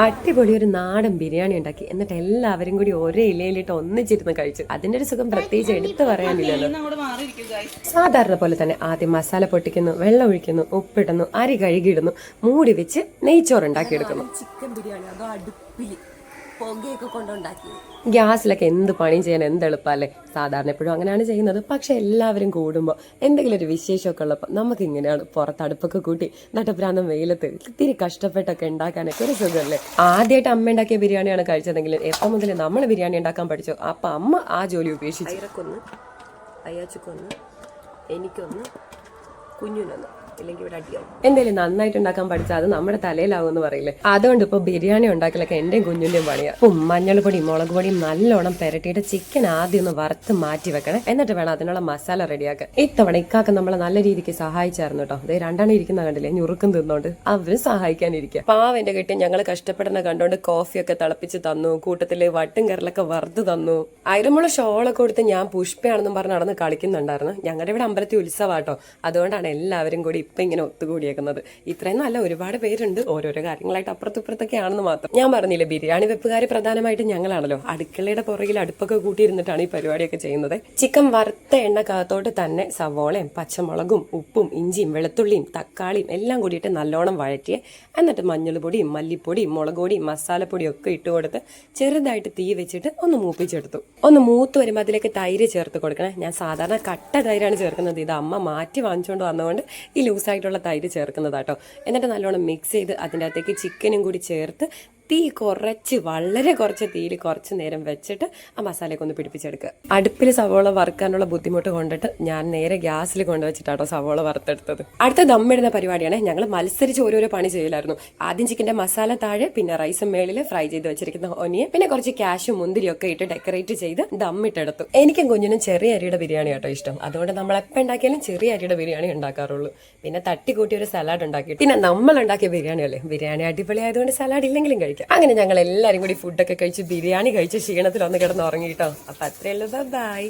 അടിപൊളി ഒരു നാടൻ ബിരിയാണി ഉണ്ടാക്കി. എന്നിട്ട് എല്ലാവരും കൂടി ഒരേ ഇലയിലിട്ട് ഒന്നിച്ചിരുന്ന് കഴിച്ചു. അതിന്റെ ഒരു സുഖം പ്രത്യേകിച്ച് എടുത്തു പറയാനില്ലല്ലോ. സാധാരണ പോലെ തന്നെ ആദ്യം മസാല പൊട്ടിക്കുന്നു, വെള്ളം ഒഴിക്കുന്നു, ഉപ്പിടുന്നു, അരി കഴുകിയിടുന്നു, മൂടി വെച്ച് നെയ്ച്ചോറ് ഉണ്ടാക്കിയെടുക്കുന്നു. ചിക്കൻ ബിരിയാണി അതോ അടുപ്പിൽ പുകയൊക്കെ കൊണ്ടുണ്ടാക്കി. ഗ്യാസിലൊക്കെ എന്ത് പണിയും ചെയ്യാൻ എന്ത് എളുപ്പമല്ലേ. സാധാരണ എപ്പോഴും അങ്ങനെയാണ് ചെയ്യുന്നത്. പക്ഷെ എല്ലാവരും കൂടുമ്പോൾ എന്തെങ്കിലും ഒരു വിശേഷമൊക്കെ ഉള്ളപ്പോൾ നമുക്ക് ഇങ്ങനെയാണ് പുറത്ത് അടുപ്പൊക്കെ കൂട്ടി നട്ടപ്രാന്തം വെയിലത്ത് ഇത്തിരി കഷ്ടപ്പെട്ടൊക്കെ ഉണ്ടാക്കാനൊക്കെ ഒരു സുഖമല്ലേ. ആദ്യമായിട്ട് അമ്മ ഉണ്ടാക്കിയ ബിരിയാണിയാണ് കഴിച്ചതെങ്കിലും എപ്പോൾ മുതൽ നമ്മൾ ബിരിയാണി ഉണ്ടാക്കാൻ പഠിച്ചോ അപ്പം അമ്മ ആ ജോലി ഉപേക്ഷിച്ചു. അയറക്കൊന്ന്, അയ്യാച്ചക്കൊന്ന്, എനിക്കൊന്ന്, കുഞ്ഞിനൊന്ന്, ഇല്ലെങ്കിൽ ഇവിടെ അടിയാവും. എന്തെങ്കിലും നന്നായിട്ട് ഉണ്ടാക്കാൻ പഠിച്ചാൽ അത് നമ്മുടെ തലയിലാവും എന്ന് പറയില്ലേ. അതുകൊണ്ട് ഇപ്പൊ ബിരിയാണി ഉണ്ടാക്കലൊക്കെ എന്റെയും കുഞ്ഞിന്റെയും പണിയാ. മഞ്ഞൾപ്പൊടിയും മുളക് പൊടിയും നല്ലോണം പെരട്ടിയിട്ട് ചിക്കൻ ആദ്യം ഒന്ന് വറുത്ത് മാറ്റി വെക്കണേ. എന്നിട്ട് വേണം അതിനുള്ള മസാല റെഡിയാക്കാൻ. ഇത്തവണ ഇക്കാക്ക് നമ്മളെ നല്ല രീതിക്ക് സഹായിച്ചായിരുന്നു കേട്ടോ. അത് രണ്ടെണ്ണം ഇരിക്കുന്ന കണ്ടില്ലേ, ഞുറുക്കും തിന്നോണ്ട് അവര് സഹായിക്കാനിരിക്കുക. പാവന്റെ കെട്ടി ഞങ്ങൾ കഷ്ടപ്പെടുന്ന കണ്ടോണ്ട് കോഫിയൊക്കെ തിളപ്പിച്ച് തന്നു. കൂട്ടത്തില് വട്ടും കരലൊക്കെ വറുത്ത് തന്നു. അയരമുള്ള ഷോളൊക്കെ കൊടുത്ത് ഞാൻ പുഷ്പയാണെന്നും പറഞ്ഞ് നടന്ന് കളിക്കുന്നുണ്ടായിരുന്നു. ഞങ്ങളുടെ ഇവിടെ അമ്പലത്തിൽ ഉത്സവാട്ടോ. അതുകൊണ്ടാണ് എല്ലാവരും കൂടി ഇപ്പൊ ഇങ്ങനെ ഒത്തുകൂടിയേക്കുന്നത്. ഇത്രയും നല്ല ഒരുപാട് പേരുണ്ട്. ഓരോരോ കാര്യങ്ങളായിട്ട് അപ്പുറത്തും ഇപ്പുറത്തൊക്കെ ആണെന്ന് മാത്രം. ഞാൻ പറഞ്ഞില്ലേ, ബിരിയാണി വെപ്പുകാർ പ്രധാനമായിട്ട് ഞങ്ങളാണല്ലോ. അടുക്കളയുടെ പുറകിൽ അടുപ്പൊക്കെ കൂട്ടിയിരുന്നിട്ടാണ് ഈ പരിപാടിയൊക്കെ ചെയ്യുന്നത്. ചിക്കൻ വറുത്ത എണ്ണക്കകത്തോട്ട് തന്നെ സവോളയും പച്ചമുളകും ഉപ്പും ഇഞ്ചിയും വെളുത്തുള്ളിയും തക്കാളിയും എല്ലാം കൂടിയിട്ട് നല്ലോണം വഴറ്റിയെ. എന്നിട്ട് മഞ്ഞൾപ്പൊടിയും മല്ലിപ്പൊടിയും മുളക് പൊടിയും മസാലപ്പൊടിയും ഒക്കെ ഇട്ട് കൊടുത്ത് ചെറുതായിട്ട് തീ വെച്ചിട്ട് ഒന്ന് മൂപ്പിച്ചെടുത്തു. ഒന്ന് മൂത്ത് വരുമ്പോൾ അതിലേക്ക് തൈര് ചേർത്ത് കൊടുക്കണേ. ഞാൻ സാധാരണ കട്ട തൈരാണ് ചേർക്കുന്നത്. ഇത് അമ്മ മാറ്റി വാങ്ങിച്ചുകൊണ്ട് വന്നതുകൊണ്ട് ഈ ലൂസായിട്ടുള്ള തൈര് ചേർക്കുന്നതാട്ടോ. എന്നിട്ട് നല്ലോണം മിക്സ് ചെയ്ത് അതിൻ്റെ അകത്തേക്ക് ചിക്കനും കൂടി ചേർത്ത് തീ കുറച്ച്, വളരെ കുറച്ച് തീയിൽ കുറച്ച് നേരം വെച്ചിട്ട് ആ മസാലയൊക്കെ ഒന്ന് പിടിപ്പിച്ചെടുക്കുക. അടുപ്പിൽ സവോള വറുക്കാനുള്ള ബുദ്ധിമുട്ട് കൊണ്ടിട്ട് ഞാൻ നേരെ ഗ്യാസിൽ കൊണ്ടുവച്ചിട്ടാട്ടോ സവോള വറുത്തെടുത്തത്. അടുത്ത ദമ്മിടുന്ന പരിപാടിയാണ്. ഞങ്ങൾ മത്സരിച്ച് ഓരോരോ പണി ചെയ്യലായിരുന്നു. ആദ്യം ചിക്കൻ്റെ മസാല താഴെ, പിന്നെ റൈസും മേളിൽ ഫ്രൈ ചെയ്ത് വെച്ചിരിക്കുന്ന ഒനിയൻ, പിന്നെ കുറച്ച് ക്യാഷും മുന്തിരിയും ഒക്കെ ഇട്ട് ഡെക്കറേറ്റ് ചെയ്ത് ദമ്മിട്ടെടുത്തു. എനിക്കും കുഞ്ഞിനും ചെറിയ അരിയുടെ ബിരിയാണി ആട്ടോ ഇഷ്ടം. അതുകൊണ്ട് നമ്മൾ എപ്പോൾ ഉണ്ടാക്കിയാലും ചെറിയ അരിയുടെ ബിരിയാണി ഉണ്ടാക്കാറുള്ളൂ. പിന്നെ തട്ടിക്കൂട്ടി ഒരു സലാഡ് ഉണ്ടാക്കി. പിന്നെ നമ്മൾ ഉണ്ടാക്കിയ ബിരിയാണി അല്ലേ, ബിരിയാണി അടിപൊളി ആയതുകൊണ്ട് സലാഡ് ഇല്ലെങ്കിലും കഴിക്കാം. അങ്ങനെ ഞങ്ങൾ എല്ലാവരും കൂടി ഫുഡൊക്കെ കഴിച്ച് ബിരിയാണി കഴിച്ച് ക്ഷീണത്തിൽ ഒന്ന് കിടന്ന് ഉറങ്ങിട്ടോ. അപ്പൊ അത്രയുള്ളൂ. ബൈ.